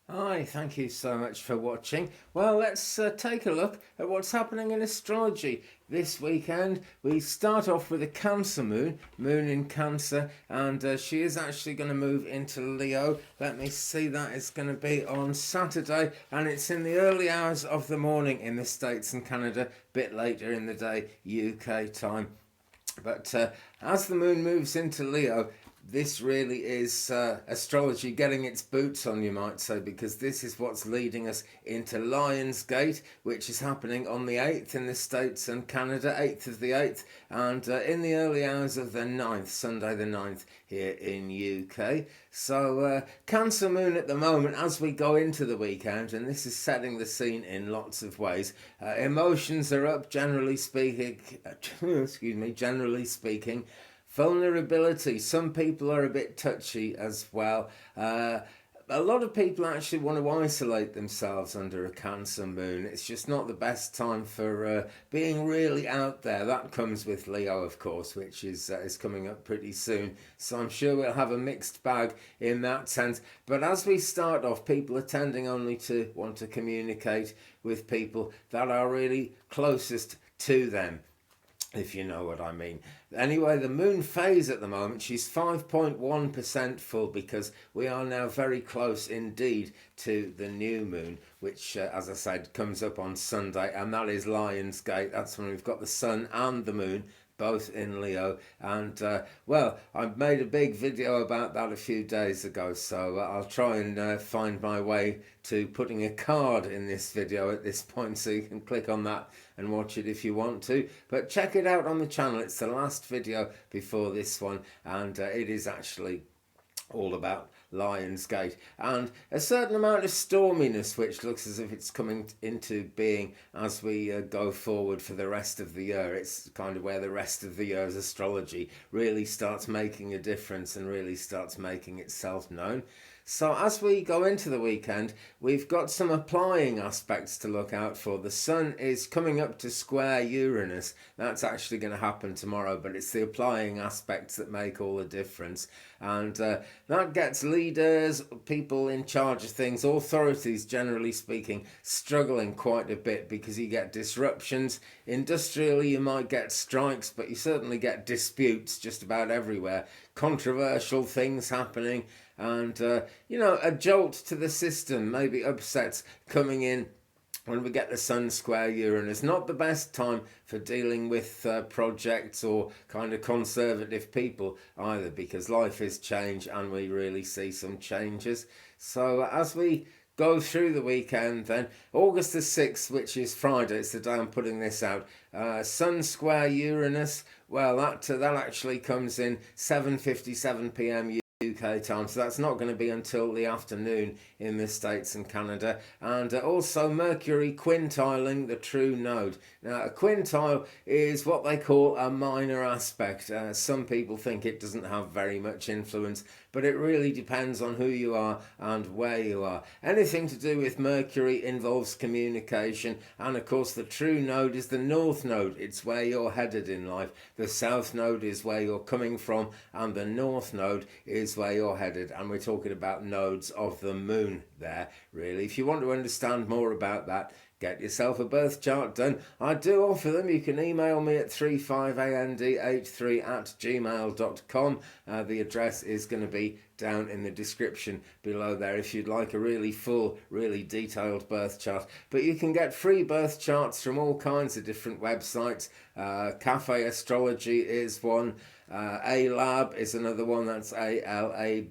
Hi, thank you so much for watching. Well, let's take a look at what's happening in astrology this weekend. We start off with a Cancer moon in Cancer, and she is actually going to move into Leo. Let me see, that is going to be on Saturday, and it's in the early hours of the morning in the States and Canada, a bit later in the day, UK time. But as the moon moves into Leo, this really is astrology getting its boots on, you might say, because this is what's leading us into Lion's Gate, which is happening on the 8th in the States and Canada, 8th of the 8th, and in the early hours of the 9th, Sunday the 9th, here in UK. So Cancer Moon at the moment, as we go into the weekend, and this is setting the scene in lots of ways. Emotions are up, generally speaking. Excuse me, generally speaking. Vulnerability. Some people are a bit touchy as well. A lot of people actually want to isolate themselves under a Cancer moon. It's just not the best time for being really out there. That comes with Leo, of course, which is coming up pretty soon. So I'm sure we'll have a mixed bag in that sense. But as we start off, people are tending only to want to communicate with people that are really closest to them, if you know what I mean. Anyway, the moon phase at the moment, she's 5.1% full because we are now very close indeed to the new moon, which, as I said, comes up on Sunday, and that is Lion's Gate. That's when we've got the sun and the moon both in Leo, and well, I made a big video about that a few days ago, so I'll try and find my way to putting a card in this video at this point, so you can click on that and watch it if you want to. But check it out on the channel. It's the last video before this one, and it is actually all about Lion's Gate, and a certain amount of storminess which looks as if it's coming into being as we go forward for the rest of the year. It's kind of where the rest of the year's astrology really starts making a difference and really starts making itself known. So as we go into the weekend, we've got some applying aspects to look out for. The sun is coming up to square Uranus. That's actually going to happen tomorrow, but it's the applying aspects that make all the difference. And that gets leaders, people in charge of things, authorities generally speaking, struggling quite a bit because you get disruptions. Industrially, you might get strikes, but you certainly get disputes just about everywhere. Controversial things happening, and a jolt to the system, maybe upsets coming in when we get the sun square Uranus. Not the best time for dealing with projects or kind of conservative people either, because life is change and we really see some changes. So as we go through the weekend, then August the 6th, which is Friday, it's the day I'm putting this out, sun square Uranus. Well, that actually comes in 7:57 p.m. UK time, so that's not going to be until the afternoon in the States and Canada. And also Mercury quintiling the true node. Now, a quintile is what they call a minor aspect. Some people think it doesn't have very much influence, but it really depends on who you are and where you are. Anything to do with Mercury involves communication, and of course the true node is the north node. It's where you're headed in life. The south node is where you're coming from, and the north node is where you're headed, and we're talking about nodes of the moon there, really. If you want to understand more about that, get yourself a birth chart done. I do offer them. You can email me at 35and83@gmail.com. The address is going to be down in the description below there if you'd like a really full, really detailed birth chart. But you can get free birth charts from all kinds of different websites. Cafe Astrology is one. A-Lab is another one. That's ALABE.com.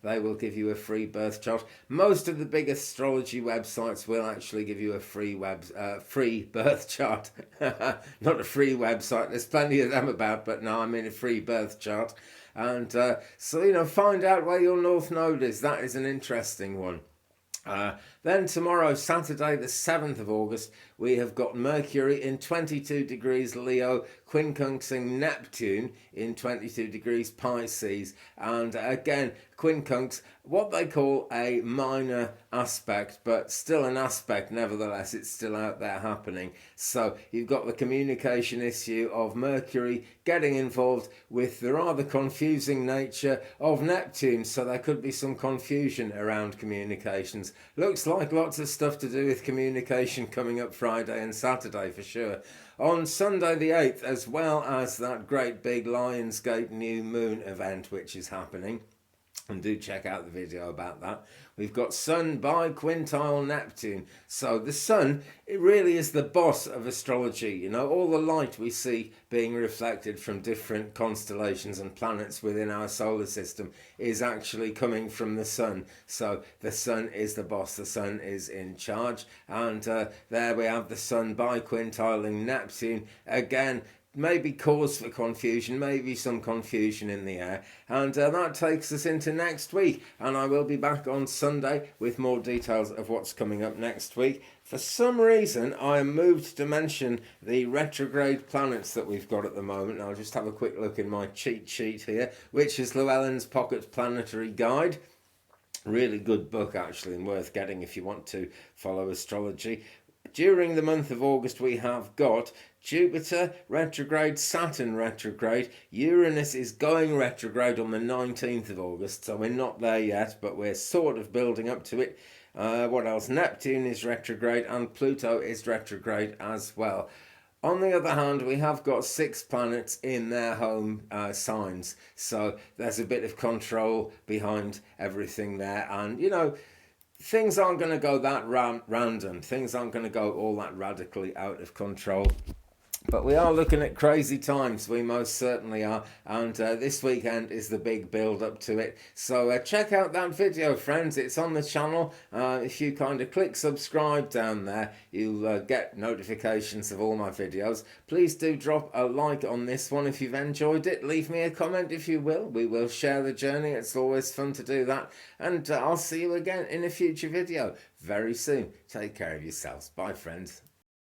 They will give you a free birth chart. Most of the big astrology websites will actually give you a free birth chart. Not a free website. There's plenty of them about, but no, I mean a free birth chart. And so find out where your north node is. That is an interesting one. Then tomorrow, Saturday the 7th of August, we have got Mercury in 22 degrees Leo, quincunxing Neptune in 22 degrees Pisces. And again, quincunx, what they call a minor aspect, but still an aspect nevertheless. It's still out there happening. So you've got the communication issue of Mercury getting involved with the rather confusing nature of Neptune, so there could be some confusion around communications. Looks like lots of stuff to do with communication coming up Friday and Saturday for sure. On Sunday the 8th, as well as that great big Lionsgate new moon event which is happening, and do check out the video about that. We've got Sun Bi Quintile Neptune. So the Sun, it really is the boss of astrology. You know, all the light we see being reflected from different constellations and planets within our solar system is actually coming from the Sun. So the Sun is the boss, the Sun is in charge. And there we have the Sun Bi Quintiling Neptune. Again, maybe cause for confusion, maybe some confusion in the air. And that takes us into next week. And I will be back on Sunday with more details of what's coming up next week. For some reason, I am moved to mention the retrograde planets that we've got at the moment. I'll just have a quick look in my cheat sheet here, which is Llewellyn's Pocket Planetary Guide. Really good book, actually, and worth getting if you want to follow astrology. During the month of August, we have got Jupiter retrograde, Saturn retrograde. Uranus is going retrograde on the 19th of August, so we're not there yet, but we're sort of building up to it. What else? Neptune is retrograde and Pluto is retrograde as well. On the other hand, we have got 6 planets in their home signs, so there's a bit of control behind everything there. And, you know, things aren't going to go that random. Things aren't going to go all that radically out of control. But we are looking at crazy times, we most certainly are, and this weekend is the big build-up to it. So check out that video, friends. It's on the channel. If you kind of click subscribe down there, you'll get notifications of all my videos. Please do drop a like on this one if you've enjoyed it. Leave me a comment if you will. We will share the journey. It's always fun to do that. And I'll see you again in a future video very soon. Take care of yourselves. Bye, friends.